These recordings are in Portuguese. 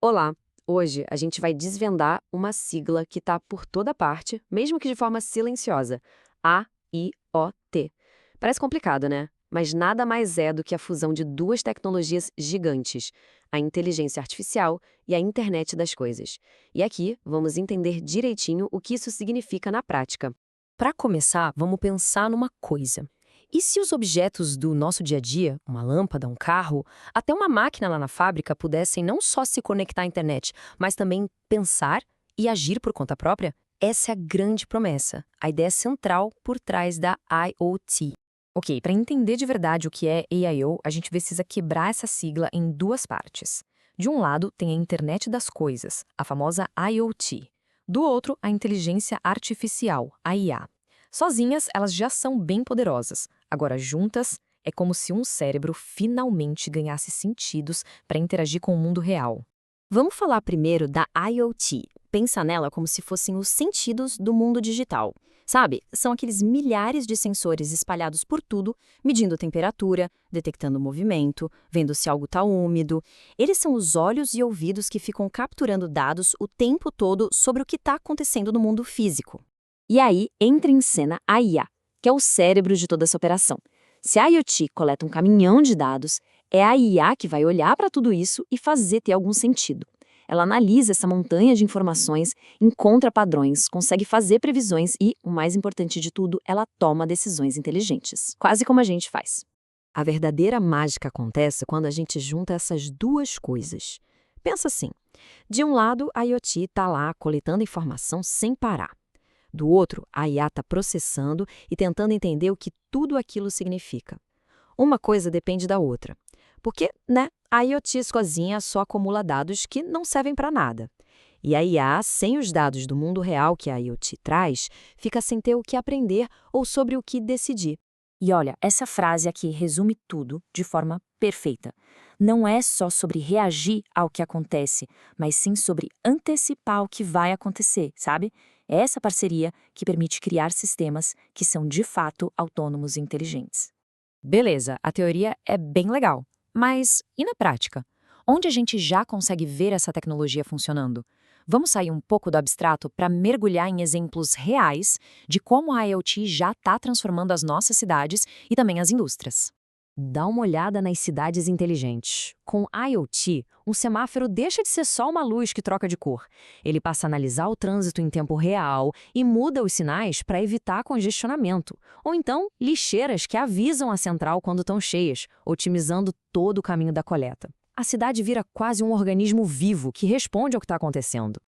Olá! Hoje a gente vai desvendar uma sigla que está por toda parte, mesmo que de forma silenciosa. AIoT. Parece complicado, né? Mas nada mais é do que a fusão de duas tecnologias gigantes, a inteligência artificial e a internet das coisas. E aqui vamos entender direitinho o que isso significa na prática. Para começar, vamos pensar numa coisa. E se os objetos do nosso dia a dia, uma lâmpada, um carro, até uma máquina lá na fábrica, pudessem não só se conectar à internet, mas também pensar e agir por conta própria? Essa é a grande promessa, a ideia central por trás da IoT. Ok, para entender de verdade o que é AIO, a gente precisa quebrar essa sigla em duas partes. De um lado, tem a internet das coisas, a famosa IoT. Do outro, a inteligência artificial, a IA. Sozinhas, elas já são bem poderosas. Agora, juntas, é como se um cérebro finalmente ganhasse sentidos para interagir com o mundo real. Vamos falar primeiro da IoT. Pensa nela como se fossem os sentidos do mundo digital. Sabe, são aqueles milhares de sensores espalhados por tudo, medindo temperatura, detectando movimento, vendo se algo está úmido. Eles são os olhos e ouvidos que ficam capturando dados o tempo todo sobre o que está acontecendo no mundo físico. E aí entra em cena a IA, que é o cérebro de toda essa operação. Se a IoT coleta um caminhão de dados, é a IA que vai olhar para tudo isso e fazer ter algum sentido. Ela analisa essa montanha de informações, encontra padrões, consegue fazer previsões e, o mais importante de tudo, ela toma decisões inteligentes, quase como a gente faz. A verdadeira mágica acontece quando a gente junta essas duas coisas. Pensa assim: de um lado, a IoT está lá coletando informação sem parar. Do outro, a IA está processando e tentando entender o que tudo aquilo significa. Uma coisa depende da outra. Porque, a IoT sozinha só acumula dados que não servem para nada. E a IA, sem os dados do mundo real que a IoT traz, fica sem ter o que aprender ou sobre o que decidir. E olha, essa frase aqui resume tudo de forma perfeita. Não é só sobre reagir ao que acontece, mas sim sobre antecipar o que vai acontecer, sabe? É essa parceria que permite criar sistemas que são de fato autônomos e inteligentes. Beleza, a teoria é bem legal. Mas e na prática? Onde a gente já consegue ver essa tecnologia funcionando? Vamos sair um pouco do abstrato para mergulhar em exemplos reais de como a IoT já está transformando as nossas cidades e também as indústrias. Dá uma olhada nas cidades inteligentes. Com IoT, um semáforo deixa de ser só uma luz que troca de cor. Ele passa a analisar o trânsito em tempo real e muda os sinais para evitar congestionamento. Ou então, lixeiras que avisam a central quando estão cheias, otimizando todo o caminho da coleta. A cidade vira quase um organismo vivo que responde ao que está acontecendo.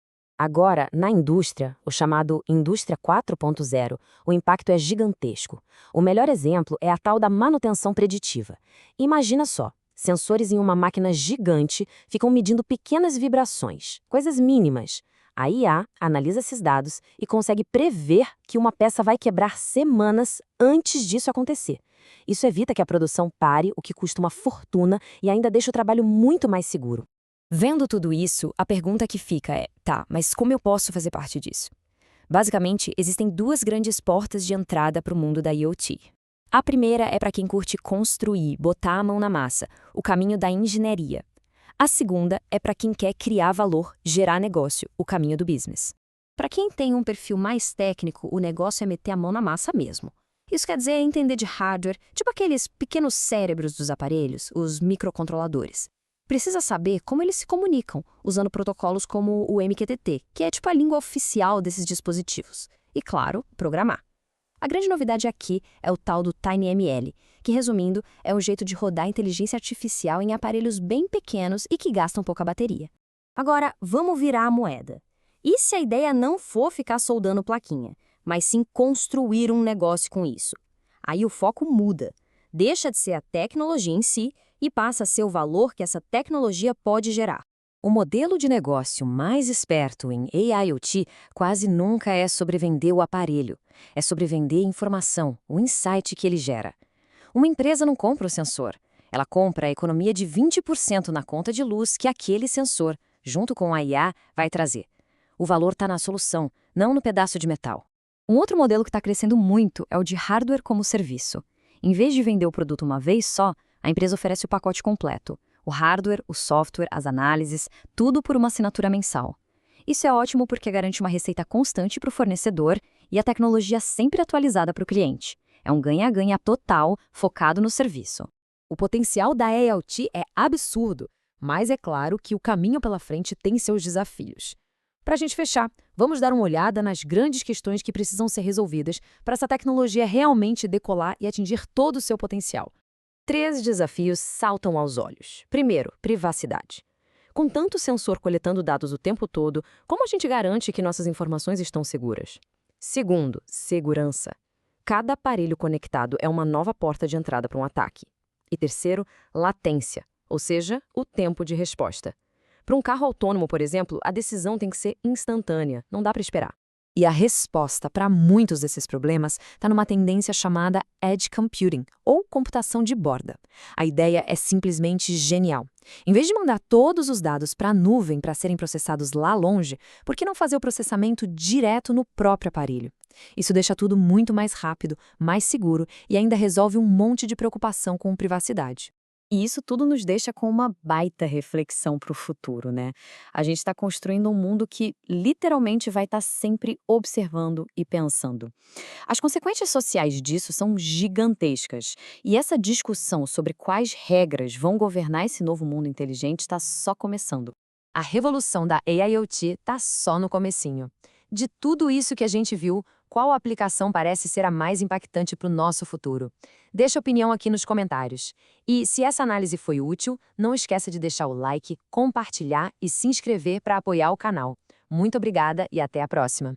Agora, na indústria, o chamado Indústria 4.0, o impacto é gigantesco. O melhor exemplo é a tal da manutenção preditiva. Imagina só, sensores em uma máquina gigante ficam medindo pequenas vibrações, coisas mínimas. A IA analisa esses dados e consegue prever que uma peça vai quebrar semanas antes disso acontecer. Isso evita que a produção pare, o que custa uma fortuna e ainda deixa o trabalho muito mais seguro. Vendo tudo isso, a pergunta que fica é, tá, mas como eu posso fazer parte disso? Basicamente, existem duas grandes portas de entrada para o mundo da IoT. A primeira é para quem curte construir, botar a mão na massa, o caminho da engenharia. A segunda é para quem quer criar valor, gerar negócio, o caminho do business. Para quem tem um perfil mais técnico, o negócio é meter a mão na massa mesmo. Isso quer dizer entender de hardware, tipo aqueles pequenos cérebros dos aparelhos, os microcontroladores. Precisa saber como eles se comunicam, usando protocolos como o MQTT, que é tipo a língua oficial desses dispositivos. E, claro, programar. A grande novidade aqui é o tal do TinyML, que, resumindo, é um jeito de rodar inteligência artificial em aparelhos bem pequenos e que gastam pouca bateria. Agora, vamos virar a moeda. E se a ideia não for ficar soldando plaquinha, mas sim construir um negócio com isso? Aí o foco muda. Deixa de ser a tecnologia em si e passa a ser o valor que essa tecnologia pode gerar. O modelo de negócio mais esperto em AIoT quase nunca é sobre vender o aparelho. É sobre vender a informação, o insight que ele gera. Uma empresa não compra o sensor. Ela compra a economia de 20% na conta de luz que aquele sensor, junto com a IA, vai trazer. O valor está na solução, não no pedaço de metal. Um outro modelo que está crescendo muito é o de hardware como serviço. Em vez de vender o produto uma vez só, a empresa oferece o pacote completo. O hardware, o software, as análises, tudo por uma assinatura mensal. Isso é ótimo porque garante uma receita constante para o fornecedor e a tecnologia sempre atualizada para o cliente. É um ganha-ganha total, focado no serviço. O potencial da AIoT é absurdo, mas é claro que o caminho pela frente tem seus desafios. Para a gente fechar, vamos dar uma olhada nas grandes questões que precisam ser resolvidas para essa tecnologia realmente decolar e atingir todo o seu potencial. 3 desafios saltam aos olhos. Primeiro, privacidade. Com tanto sensor coletando dados o tempo todo, como a gente garante que nossas informações estão seguras? Segundo, segurança. Cada aparelho conectado é uma nova porta de entrada para um ataque. E terceiro, latência, ou seja, o tempo de resposta. Para um carro autônomo, por exemplo, a decisão tem que ser instantânea, não dá para esperar. E a resposta para muitos desses problemas está numa tendência chamada Edge Computing, ou computação de borda. A ideia é simplesmente genial. Em vez de mandar todos os dados para a nuvem para serem processados lá longe, por que não fazer o processamento direto no próprio aparelho? Isso deixa tudo muito mais rápido, mais seguro e ainda resolve um monte de preocupação com privacidade. E isso tudo nos deixa com uma baita reflexão para o futuro, né? A gente está construindo um mundo que literalmente vai estar sempre observando e pensando. As consequências sociais disso são gigantescas. E essa discussão sobre quais regras vão governar esse novo mundo inteligente está só começando. A revolução da AIoT está só no comecinho. De tudo isso que a gente viu, qual aplicação parece ser a mais impactante para o nosso futuro? Deixa a opinião aqui nos comentários. E se essa análise foi útil, não esqueça de deixar o like, compartilhar e se inscrever para apoiar o canal. Muito obrigada e até a próxima!